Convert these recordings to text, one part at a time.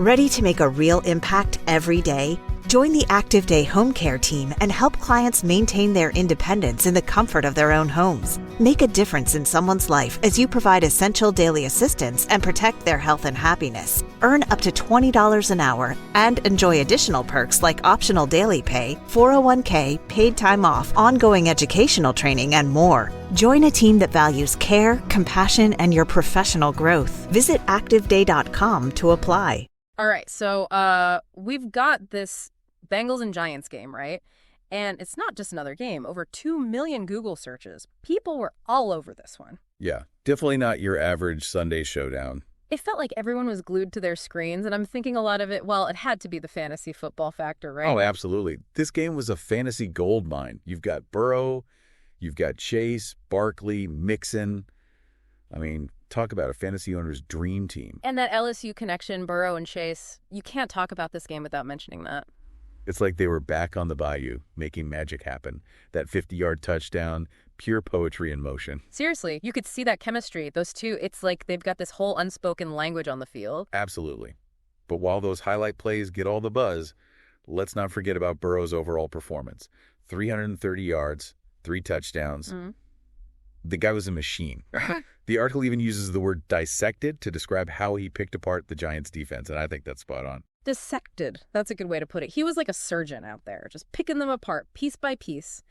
Ready to make a real impact every day? Join the Active Day Home Care team and help clients maintain their independence in the comfort of their own homes. Make a difference in someone's life as you provide essential daily assistance and protect their health and happiness. Earn up to $20 an hour and enjoy additional perks like optional daily pay, 401k, paid time off, ongoing educational training, and more. Join a team that values care, compassion, and your professional growth. Visit activeday.com to apply. All right, so we've got this Bengals and Giants game, right? And it's not just another game. Over 2 million Google searches. People were all over this one. Yeah, definitely not your average Sunday showdown. It felt like everyone was glued to their screens, and I'm thinking a lot of it, well, it had to be the fantasy football factor, right? Oh, absolutely. This game was a fantasy gold mine. You've got Burrow, you've got Chase, Barkley, Mixon. I mean, talk about a fantasy owner's dream team. And that LSU connection, Burrow and Chase, you can't talk about this game without mentioning that. It's like they were back on the bayou, making magic happen. That 50-yard touchdown, pure poetry in motion. Seriously, you could see that chemistry. Those two, it's like they've got this whole unspoken language on the field. Absolutely. But while those highlight plays get all the buzz, let's not forget about Burrow's overall performance. 330 yards, 3 touchdowns. Mm-hmm. The guy was a machine. The article even uses the word dissected to describe how he picked apart the Giants' defense, and I think that's spot on. Dissected. That's a good way to put it. He was like a surgeon out there, just picking them apart piece by piece.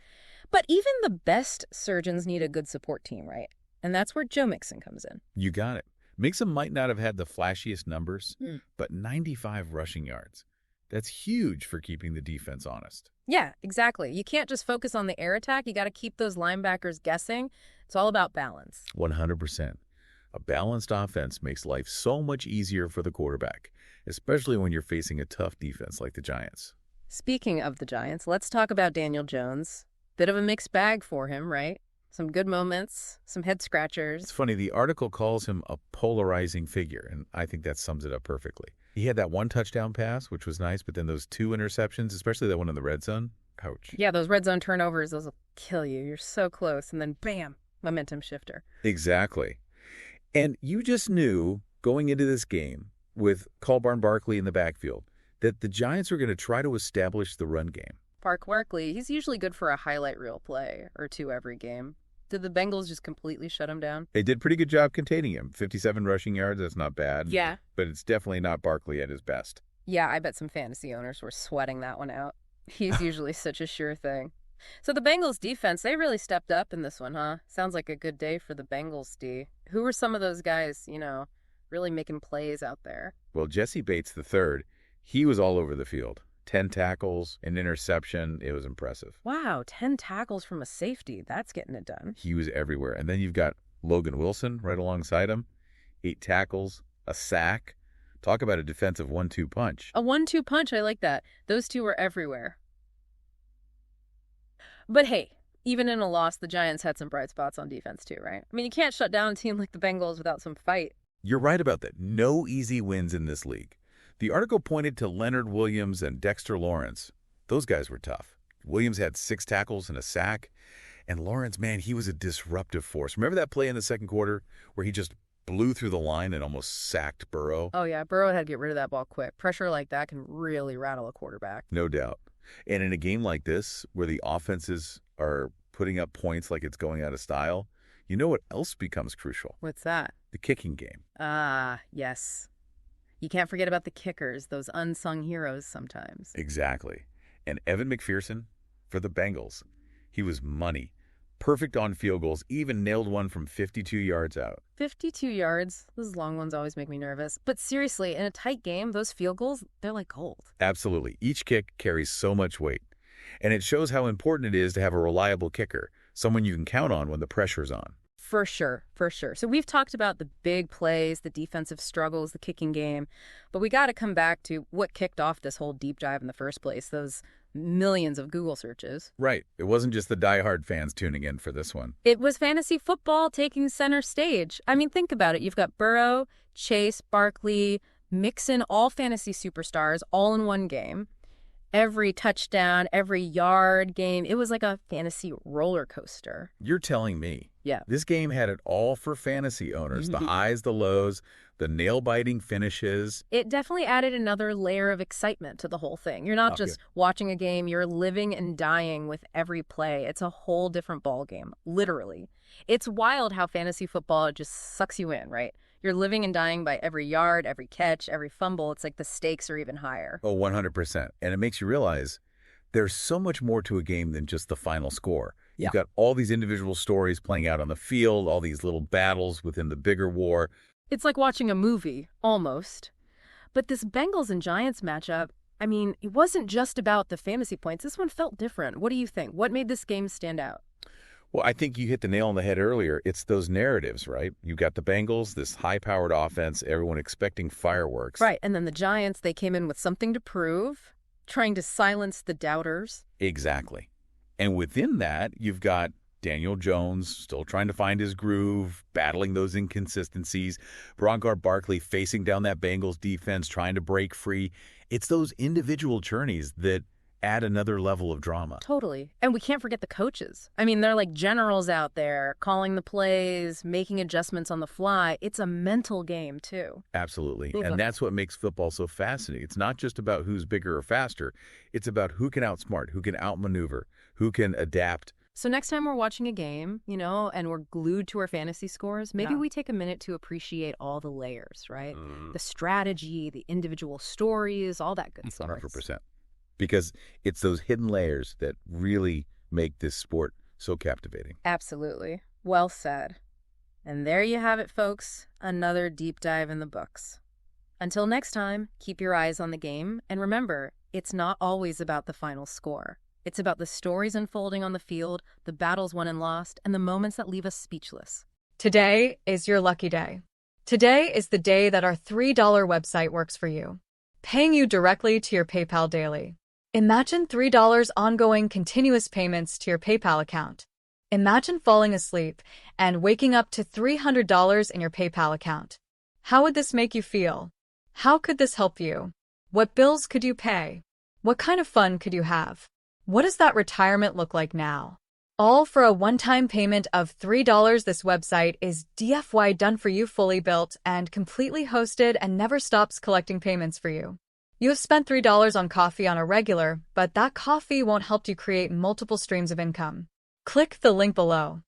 But even the best surgeons need a good support team, right? And that's where Joe Mixon comes in. You got it. Mixon might not have had the flashiest numbers, but 95 rushing yards. That's huge for keeping the defense honest. Yeah, exactly. You can't just focus on the air attack. You got to keep those linebackers guessing. It's all about balance. 100%. A balanced offense makes life so much easier for the quarterback, especially when you're facing a tough defense like the Giants. Speaking of the Giants, let's talk about Daniel Jones. Bit of a mixed bag for him, right? Some good moments, some head scratchers. It's funny, the article calls him a polarizing figure, and I think that sums it up perfectly. He had that 1 touchdown pass, which was nice, but then those 2 interceptions, especially that one in the red zone, ouch. Yeah, those red zone turnovers, those will kill you. You're so close, and then bam, momentum shifter. Exactly. And you just knew going into this game with Barkley Barkley in the backfield that the Giants were going to try to establish the run game. Barkley, he's usually good for a highlight reel play or 2 every game. Did the Bengals just completely shut him down? They did a pretty good job containing him. 57 rushing yards, that's not bad. Yeah. But it's definitely not Barkley at his best. Yeah, I bet some fantasy owners were sweating that one out. He's usually such a sure thing. So the Bengals defense, they really stepped up in this one, huh? Sounds like a good day for the Bengals, D. Who were some of those guys, really making plays out there? Well, Jesse Bates III, he was all over the field. 10 tackles, an interception. It was impressive. Wow, 10 tackles from a safety. That's getting it done. He was everywhere. And then you've got Logan Wilson right alongside him. 8 tackles, a sack. Talk about a defensive 1-2 punch. A 1-2 punch, I like that. Those two were everywhere. But hey, even in a loss, the Giants had some bright spots on defense too, right? I mean, you can't shut down a team like the Bengals without some fight. You're right about that. No easy wins in this league. The article pointed to Leonard Williams and Dexter Lawrence. Those guys were tough. Williams had 6 tackles and a sack. And Lawrence, man, he was a disruptive force. Remember that play in the second quarter where he just blew through the line and almost sacked Burrow? Oh, yeah. Burrow had to get rid of that ball quick. Pressure like that can really rattle a quarterback. No doubt. And in a game like this, where the offenses are putting up points like it's going out of style, you know what else becomes crucial? What's that? The kicking game. Ah, yes. You can't forget about the kickers, those unsung heroes sometimes. Exactly. And Evan McPherson, for the Bengals, he was money. Perfect on field goals, even nailed one from 52 yards out. 52 yards? Those long ones always make me nervous. But seriously, in a tight game, those field goals, they're like gold. Absolutely. Each kick carries so much weight. And it shows how important it is to have a reliable kicker, someone you can count on when the pressure's on. For sure, for sure. So we've talked about the big plays, the defensive struggles, the kicking game, but we got to come back to what kicked off this whole deep dive in the first place, those millions of Google searches. Right. It wasn't just the diehard fans tuning in for this one. It was fantasy football taking center stage. I mean, think about it. You've got Burrow, Chase, Barkley, Mixon, all fantasy superstars, all in one game. Every touchdown, every yard game, it was like a fantasy roller coaster. You're telling me. Yeah. This game had it all for fantasy owners. The highs, the lows, the nail-biting finishes. It definitely added another layer of excitement to the whole thing. You're not just watching a game, you're living and dying with every play. It's a whole different ball game, literally. It's wild how fantasy football just sucks you in, right? You're living and dying by every yard, every catch, every fumble. It's like the stakes are even higher. Oh, 100%. And it makes you realize there's so much more to a game than just the final score. Yeah. You've got all these individual stories playing out on the field, all these little battles within the bigger war. It's like watching a movie, almost. But this Bengals and Giants matchup, I mean, it wasn't just about the fantasy points. This one felt different. What do you think? What made this game stand out? Well, I think you hit the nail on the head earlier. It's those narratives, right? You got the Bengals, this high-powered offense, everyone expecting fireworks. Right, and then the Giants, they came in with something to prove, trying to silence the doubters. Exactly. And within that, you've got Daniel Jones still trying to find his groove, battling those inconsistencies. Brongar Barkley facing down that Bengals defense, trying to break free. It's those individual journeys that add another level of drama. Totally. And we can't forget the coaches. I mean, they're like generals out there, calling the plays, making adjustments on the fly. It's a mental game, too. Absolutely. And that's what makes football so fascinating. It's not just about who's bigger or faster. It's about who can outsmart, who can outmaneuver, who can adapt. So next time we're watching a game, and we're glued to our fantasy scores, maybe we take a minute to appreciate all the layers, right? The strategy, the individual stories, all that good stuff. 100%. Because it's those hidden layers that really make this sport so captivating. Absolutely. Well said. And there you have it, folks. Another deep dive in the books. Until next time, keep your eyes on the game. And remember, it's not always about the final score. It's about the stories unfolding on the field, the battles won and lost, and the moments that leave us speechless. Today is your lucky day. Today is the day that our $3 website works for you, paying you directly to your PayPal daily. Imagine $3 ongoing continuous payments to your PayPal account. Imagine falling asleep and waking up to $300 in your PayPal account. How would this make you feel? How could this help you? What bills could you pay? What kind of fun could you have? What does that retirement look like now? All for a one-time payment of $3. This website is DFY done for you, fully built and completely hosted, and never stops collecting payments for you. You have spent $3 on coffee on a regular, but that coffee won't help you create multiple streams of income. Click the link below.